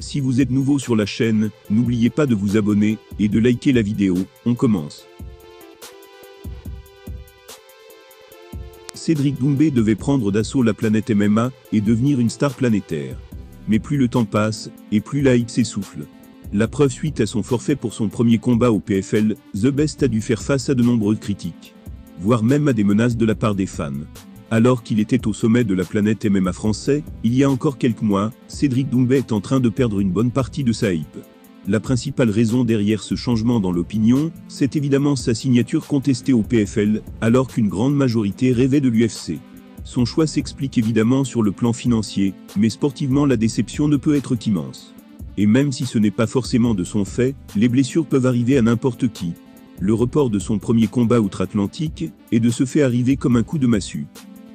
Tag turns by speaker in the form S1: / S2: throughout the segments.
S1: Si vous êtes nouveau sur la chaîne, n'oubliez pas de vous abonner et de liker la vidéo. On commence. Cédric Doumbé devait prendre d'assaut la planète MMA et devenir une star planétaire. Mais plus le temps passe, et plus la hype s'essouffle. La preuve, suite à son forfait pour son premier combat au PFL, The Best a dû faire face à de nombreuses critiques, voire même à des menaces de la part des fans. Alors qu'il était au sommet de la planète MMA français, il y a encore quelques mois, Cédric Doumbé est en train de perdre une bonne partie de sa hype. La principale raison derrière ce changement dans l'opinion, c'est évidemment sa signature contestée au PFL, alors qu'une grande majorité rêvait de l'UFC. Son choix s'explique évidemment sur le plan financier, mais sportivement la déception ne peut être qu'immense. Et même si ce n'est pas forcément de son fait, les blessures peuvent arriver à n'importe qui. Le report de son premier combat outre-Atlantique est de ce fait arrivé comme un coup de massue.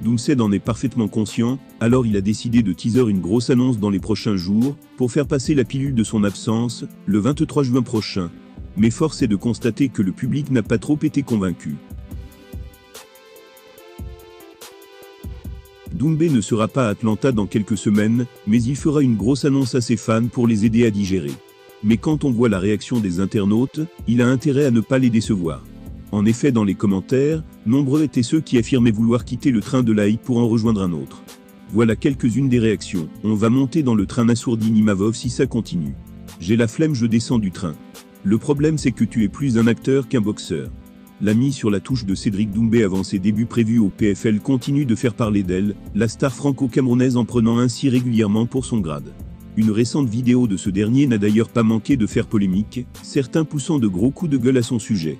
S1: Doumbé en est parfaitement conscient, alors il a décidé de teaser une grosse annonce dans les prochains jours, pour faire passer la pilule de son absence, le 23 juin prochain. Mais force est de constater que le public n'a pas trop été convaincu. Doumbé ne sera pas à Atlanta dans quelques semaines, mais il fera une grosse annonce à ses fans pour les aider à digérer. Mais quand on voit la réaction des internautes, il a intérêt à ne pas les décevoir. En effet, dans les commentaires, nombreux étaient ceux qui affirmaient vouloir quitter le train de la hype pour en rejoindre un autre. Voilà quelques-unes des réactions. On va monter dans le train Nassourdi Nimavov si ça continue. J'ai la flemme, je descends du train. Le problème, c'est que tu es plus un acteur qu'un boxeur. La mise sur la touche de Cédric Doumbé avant ses débuts prévus au PFL continue de faire parler d'elle, la star franco-camerounaise en prenant ainsi régulièrement pour son grade. Une récente vidéo de ce dernier n'a d'ailleurs pas manqué de faire polémique, certains poussant de gros coups de gueule à son sujet.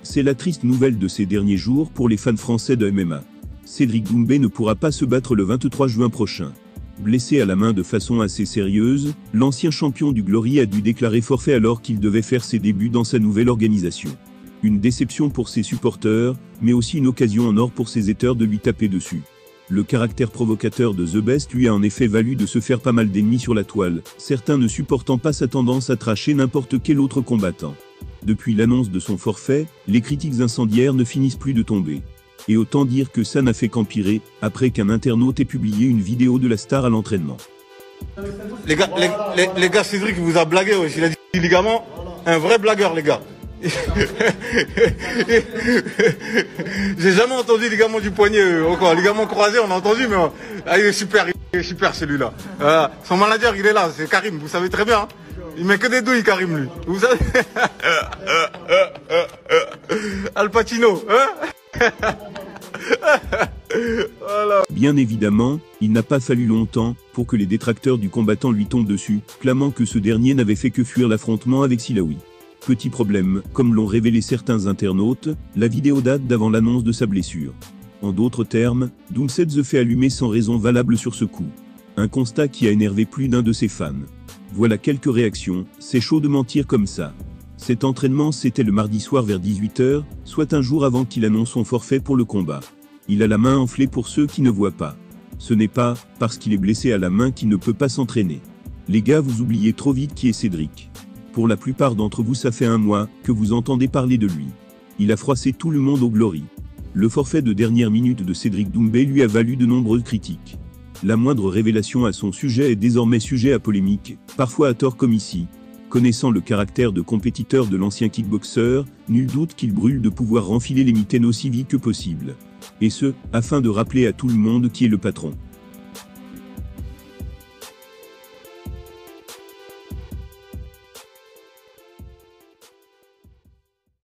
S1: C'est la triste nouvelle de ces derniers jours pour les fans français de MMA. Cédric Doumbé ne pourra pas se battre le 23 juin prochain. Blessé à la main de façon assez sérieuse, l'ancien champion du Glory a dû déclarer forfait alors qu'il devait faire ses débuts dans sa nouvelle organisation. Une déception pour ses supporters, mais aussi une occasion en or pour ses haters de lui taper dessus. Le caractère provocateur de The Best lui a en effet valu de se faire pas mal d'ennemis sur la toile, certains ne supportant pas sa tendance à tracher n'importe quel autre combattant. Depuis l'annonce de son forfait, les critiques incendiaires ne finissent plus de tomber. Et autant dire que ça n'a fait qu'empirer, après qu'un internaute ait publié une vidéo de la star à l'entraînement.
S2: Les gars, Cédric vous a blagué, ouais. Il a dit ligament, un vrai blagueur, les gars. J'ai jamais entendu ligament du poignet, encore ligament croisé, on a entendu, mais il est super celui-là. Son manager, il est là, c'est Karim, vous savez très bien. Hein. Il met que des douilles, Karim, lui. Vous savez. Al Pacino, hein. Voilà.
S1: Bien évidemment, il n'a pas fallu longtemps pour que les détracteurs du combattant lui tombent dessus, clamant que ce dernier n'avait fait que fuir l'affrontement avec Silaoui. Petit problème, comme l'ont révélé certains internautes, la vidéo date d'avant l'annonce de sa blessure. En d'autres termes, Doumbé se fait allumer sans raison valable sur ce coup. Un constat qui a énervé plus d'un de ses fans. Voilà quelques réactions, c'est chaud de mentir comme ça. Cet entraînement c'était le mardi soir vers 18 h, soit un jour avant qu'il annonce son forfait pour le combat. Il a la main enflée pour ceux qui ne voient pas. Ce n'est pas parce qu'il est blessé à la main qu'il ne peut pas s'entraîner. Les gars, vous oubliez trop vite qui est Cédric. Pour la plupart d'entre vous, ça fait un mois que vous entendez parler de lui. Il a froissé tout le monde au Glory. Le forfait de dernière minute de Cédric Doumbé lui a valu de nombreuses critiques. La moindre révélation à son sujet est désormais sujet à polémique, parfois à tort comme ici. Connaissant le caractère de compétiteur de l'ancien kickboxer, nul doute qu'il brûle de pouvoir renfiler les mitaines aussi vite que possible. Et ce, afin de rappeler à tout le monde qui est le patron.